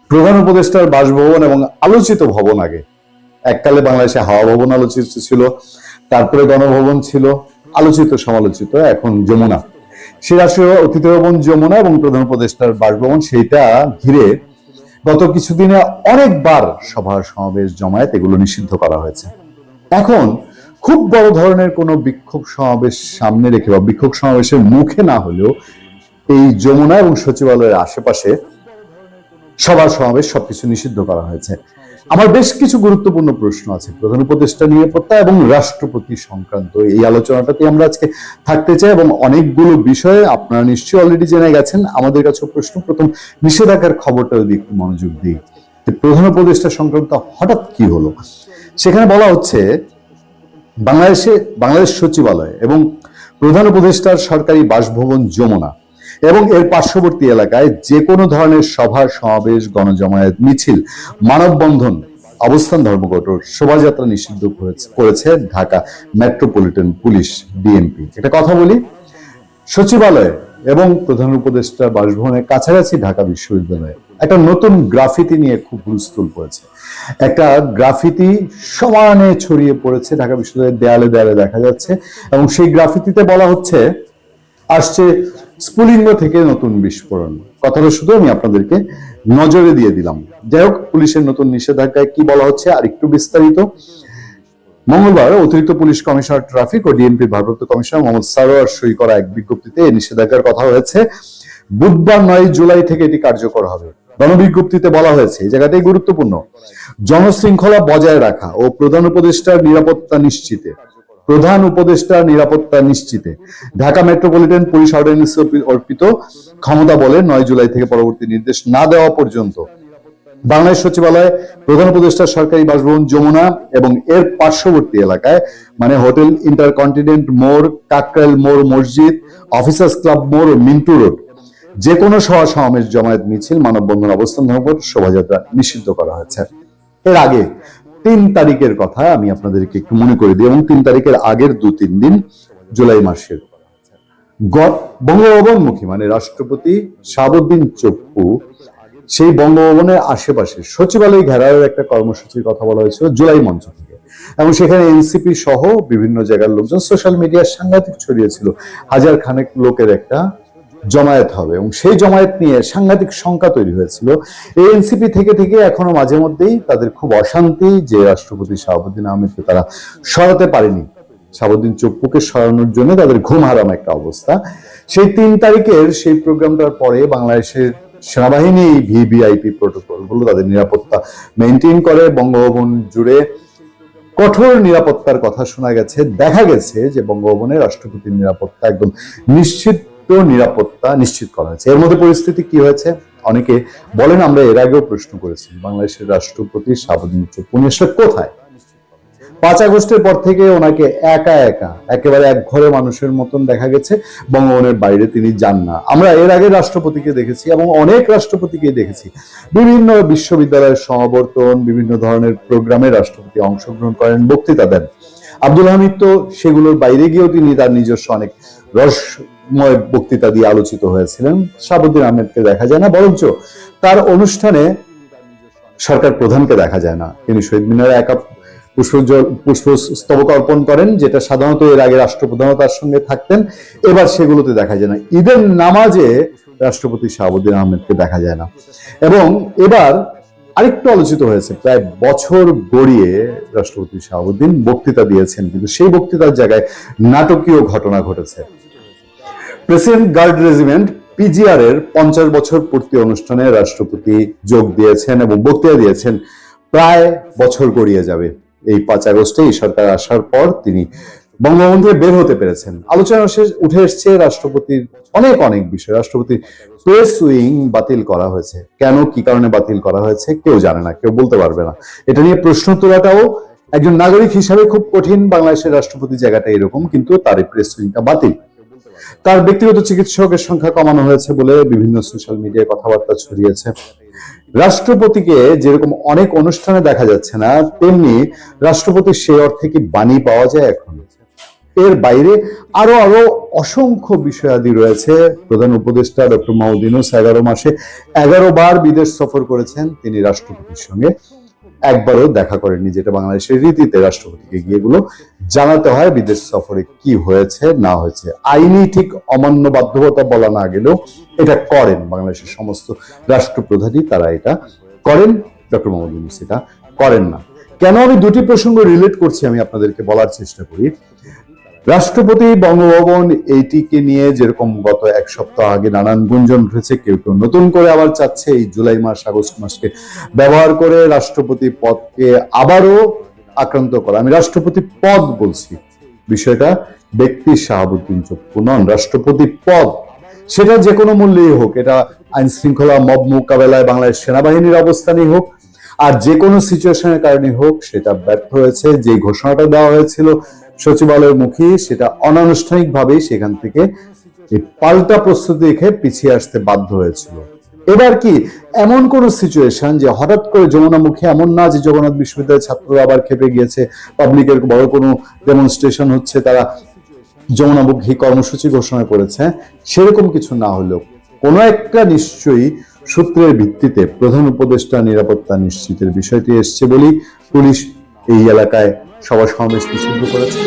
প্রধান উপদেষ্টার বাসভবন এবং আলোচিত ভবন আগে এককালে বাংলাদেশে হাওয়া ভবন আলোচিত ছিল, তারপরে গণভবন ছিল, আলোচিত সমালোচিত, এখন যমুনা। সেই রাষ্ট্রীয় অতিথি ভবন যমুনা এবং প্রধান উপদেষ্টার বাসভবন, সেইটা ঘিরে গত কিছুদিনে অনেকবার সভা সমাবেশ জমায়েত এগুলো নিষিদ্ধ করা হয়েছে। এখন খুব বড় ধরনের কোনো বিক্ষোভ সমাবেশ সামনে রেখে বা বিক্ষোভ সমাবেশের মুখে না হলেও এই যমুনা এবং সচিবালয়ের আশেপাশে সভা সমাবেশ সবকিছু নিষিদ্ধ করা হয়েছে। আমার বেশ কিছু গুরুত্বপূর্ণ প্রশ্ন আছে প্রধান উপদেষ্টা নিরাপত্তা এবং রাষ্ট্রপতি সংক্রান্ত। এই আলোচনাটাতে আমরা আজকে থাকতে চাই এবং অনেকগুলো বিষয়ে আপনারা নিশ্চয়ই অলরেডি জেনে গেছেন। আমাদের কাছে প্রশ্ন, প্রথম নিষেধাজ্ঞার খবরটা যদি একটু মনোযোগ দিই, প্রধান উপদেষ্টা সংক্রান্ত হঠাৎ কি হলো। সেখানে বলা হচ্ছে বাংলাদেশ সচিবালয় এবং প্রধান উপদেষ্টার সরকারি বাসভবন যমুনা এবং এর পার্শ্ববর্তী এলাকায় যে কোনো ধরনের সভা সমাবেশ, গণজমায়েত, মিছিল, মানববন্ধন, অবস্থান ধর্মঘট, শোভাযাত্রা নিষিদ্ধ করেছে ঢাকা মেট্রোপলিটন পুলিশ, ডিএমপি। একটা কথা বলি, সচিবালয় এবং প্রধান উপদেষ্টার বাসভবনের কাছাকাছি ঢাকা বিশ্ববিদ্যালয়ে একটা নতুন গ্রাফিতি নিয়ে খুব হুলস্থুল পড়েছে। একটা গ্রাফিতি সমানে ছড়িয়ে পড়েছে ঢাকা বিশ্ববিদ্যালয়ের দেয়ালে দেয়ালে দেখা যাচ্ছে এবং সেই গ্রাফিতিতে বলা হচ্ছে আসছে স্ফুলিঙ্গ থেকে নতুন বিস্ফোরণ। কথাটা শুধু আমি আপনাদেরকে নজরে দিয়ে দিলাম। যাই হোক, পুলিশের নতুন নিষেধাজ্ঞায় কি বলা হচ্ছে আর একটু বিস্তারিত। মঙ্গলবার অতিরিক্ত পুলিশ কমিশনার ট্রাফিক ও ডিএমপির ভারপ্রাপ্ত কমিশনার মোহাম্মদ সারোয়ার সই করা এক বিজ্ঞপ্তিতে এই নিষেধাজ্ঞার কথা হয়েছে। বুধবার 9 জুলাই থেকে এটি কার্যকর হবে। গণবিজ্ঞপ্তিতে বলা হয়েছে, এই জায়গাটাই গুরুত্বপূর্ণ, জনশৃঙ্খলা বজায় রাখা ও প্রধান উপদেষ্টার নিরাপত্তা নিশ্চিতে ঢাকা মেট্রোপলিটন পুলিশ অর্ডিন্যান্সে অর্পিত ক্ষমতা বলে 9 জুলাই থেকে পরবর্তী নির্দেশ না দেওয়া পর্যন্ত বাংলাদেশ সচিবালয়, প্রধান উপদেষ্টার সরকারি বাসভবন যমুনা এবং এর পার্শ্ববর্তী এলাকায় মানে হোটেল ইন্টারকন্টিনেন্ট মোড়, কাকরাইল মোড়, মসজিদ, অফিসার্স ক্লাব মোড় ও মিন্টু রোড যে কোনো সভা সমাবেশ, জমায়েত, মিছিল, মানববন্ধন, অবস্থান ধর্মঘট, শোভাযাত্রা নিষিদ্ধ করা হয়েছে। এর আগে 3 তারিখের কথা আমি আপনাদেরকে একটু মনে করে দিই এবং 3 তারিখের আগের 2-3 দিন জুলাই মাসের বঙ্গভবনমুখী মানে রাষ্ট্রপতি শাহাবুদ্দিন চপ্পু সেই বঙ্গভবনের আশেপাশে সচিবালয় ঘেরাওয়ের একটা কর্মসূচির কথা বলা হয়েছিল জুলাই মঞ্চ থেকে এবং সেখানে এনসিপি সহ বিভিন্ন জায়গার লোকজন, সোশ্যাল মিডিয়ার সাংঘাতিক ছড়িয়েছিল 1000 খানেক লোকের একটা জমায়েত হবে এবং সেই জমায়েত নিয়ে সাংঘাতিক শঙ্কা তৈরি হয়েছিল। এই এনসিপি থেকে এখনো মাঝে মধ্যেই তাদের খুব অশান্তি যে রাষ্ট্রপতি শাহাবুদ্দিন আহমেদকে তারা সরাতে পারেনি, শাহাবুদ্দিন চপ্পুকে সরানোর জন্য তাদের ঘুম হারাম একটা অবস্থা। সেই 3 তারিখের সেই প্রোগ্রামটার পরে বাংলাদেশের সেনাবাহিনী ভিভিআইপি প্রোটোকল গুলো তাদের নিরাপত্তা মেনটেন করে। বঙ্গভবন জুড়ে কঠোর নিরাপত্তার কথা শোনা গেছে। দেখা গেছে যে বঙ্গভবনের রাষ্ট্রপতির নিরাপত্তা একদম নিরাপত্তা নিশ্চিত করা হয়েছে। এর মধ্যে পরিস্থিতি কি হয়েছে অনেকে বলেন, আমরা এর আগেও প্রশ্ন করেছি, বাংলাদেশের রাষ্ট্রপতি শাহাবুদ্দিন চপ্পু আসলে কোথায়? 5 আগস্টের পর থেকে ওনাকে একা একেবারে এক ঘরে মানুষের মতন দেখা গেছে। বঙ্গভবনের বাইরে তিনি যান না। আমরা এর আগে রাষ্ট্রপতিকে দেখেছি এবং অনেক রাষ্ট্রপতিকে দেখেছি বিভিন্ন বিশ্ববিদ্যালয়ের সমাবর্তন, বিভিন্ন ধরনের প্রোগ্রামে রাষ্ট্রপতি অংশগ্রহণ করেন, বক্তৃতা দেন। আব্দুল হামিদ তো সেগুলোর বাইরে গিয়েও তিনি তার নিজস্ব অনেক রসময় বক্তৃতা দিয়ে আলোচিত হয়েছিলেন। শাহাবুদ্দিন আহমেদকে দেখা যায় না, বরঞ্চ তার অনুষ্ঠানে সরকার প্রধানকে দেখা যায় না। তিনি শহীদ মিনারে একা পুষ্পস্তবক অর্পণ করেন, যেটা সাধারণত এর আগে রাষ্ট্রপ্রধানও তার সঙ্গে থাকতেন, এবার সেগুলোতে দেখা যায় না। ঈদের নামাজে রাষ্ট্রপতি শাহাবুদ্দিন আহমেদকে দেখা যায় না। এবং এবার আরেকটু আলোচিত হয়েছে, প্রায় বছর গড়িয়ে রাষ্ট্রপতি শাহাবুদ্দিন বক্তৃতা দিয়েছেন, কিন্তু সেই বক্তৃতার জায়গায় নাটকীয় ঘটনা ঘটেছে। প্রেসিডেন্ট গার্ড রেজিমেন্ট পিজিআর এর 50 বছর পূর্তি অনুষ্ঠানে রাষ্ট্রপতি যোগ দিয়েছেন এবং বক্তৃতা দিয়েছেন। প্রায় বছর গড়িয়ে যাবে। এই 5 আগস্টে এই সরকার আসার পর তিনি বঙ্গভবন থেকে বের হতে পেরেছেন। আলোচনা উঠে এসছে রাষ্ট্রপতির অনেক বিষয়। রাষ্ট্রপতির প্রেস উইং বাতিল করা হয়েছে। কেন, কি কারণে বাতিল করা হয়েছে কেউ জানে না, কেউ বলতে পারবে না। এটা নিয়ে প্রশ্ন তোলাটাও একজন নাগরিক হিসাবে খুব কঠিন। বাংলাদেশের রাষ্ট্রপতি জায়গাটা এরকম, কিন্তু তার প্রেস উইংটা বাতিল। তার ব্যক্তিগত চিকিৎসকের সংখ্যা কমানো হয়েছে বলে বিভিন্ন সোশ্যাল মিডিয়ায় কথাবার্তা ছড়িয়েছে। রাষ্ট্রপতিকে যেরকম অনেক অনুষ্ঠানে দেখা যাচ্ছে না, তেমনি রাষ্ট্রপতির সেই অর্থে কি বাণী পাওয়া যায় এখন? এর বাইরে আরো আরো অসংখ্য বিষয়াদি রয়েছে। প্রধান উপদেষ্টা ডক্টর মাহমুদ ইউনূস 11 মাসে 11 বার বিদেশ সফর করেছেন। তিনি রাষ্ট্রপতির সঙ্গে একবারও দেখা করেননি, যেটা বাংলাদেশের রীতিতে রাষ্ট্রপতিকে গিয়ে এগুলো জানাতে হয় বিদেশ সফরে কি হয়েছে না হয়েছে। আইনি ঠিক অমান্য বাধ্যকতা বলা না গেলেও এটা করেন বাংলাদেশের সমস্ত রাষ্ট্রপ্রধানই, তারা এটা করেন। ডক্টর মাহমুদ ইউনূস এটা করেন না। কেন আমি দুটি প্রসঙ্গ রিলেট করছি আমি আপনাদেরকে বলার চেষ্টা করি। রাষ্ট্রপতি বঙ্গভবন এইটিকে নিয়ে যেরকম গত এক সপ্তাহ আগে নানান গুঞ্জন উঠেছে, কেউ কেউ নতুন করে আবার চাচ্ছে এই জুলাই মাস আগস্ট মাসকে ব্যবহার করে রাষ্ট্রপতি পদকে আবারও আক্রান্ত করা। আমি রাষ্ট্রপতি পদ বলছি, বিষয়টা ব্যক্তি শাহাবুদ্দিন চপ্পু নন। রাষ্ট্রপতি পদ সেটা যে কোনো মূল্যেই হোক, এটা আইন শৃঙ্খলা মব মোকাবেলায় বাংলাদেশ সেনাবাহিনীর অবস্থানই হোক আর যে কোনো সিচুয়েশনের কারণে হোক, সেটা ব্যর্থ হয়েছে। যে ঘোষণাটা দেওয়া হয়েছিল সচিবালয়ের মুখে, সেটা অনানুষ্ঠানিক ভাবেই সেখান থেকে পাল্টা প্রস্তুতি দেখে পিছিয়ে আসতে বাধ্য হয়েছিল। এবার কি এমন কোন সিচুয়েশন যে হঠাৎ করে যমুনামুখী, এমন না যে জগন্নাথ বিশ্ববিদ্যালয়ের ছাত্ররা আবার খেপে গিয়েছে, পাবলিকের বড় কোনো ডেমনস্ট্রেশন হচ্ছে, তারা যমুনামুখী কর্মসূচি ঘোষণা করেছে, সেরকম কিছু না হলেও কোনো একটা নিশ্চয়ই সূত্রের ভিত্তিতে প্রধান উপদেষ্টা নিরাপত্তা নিশ্চিতের বিষয়টি এসছে বলেই পুলিশ এই এলাকায় সভা সমাবেশ নিষিদ্ধ করেছে।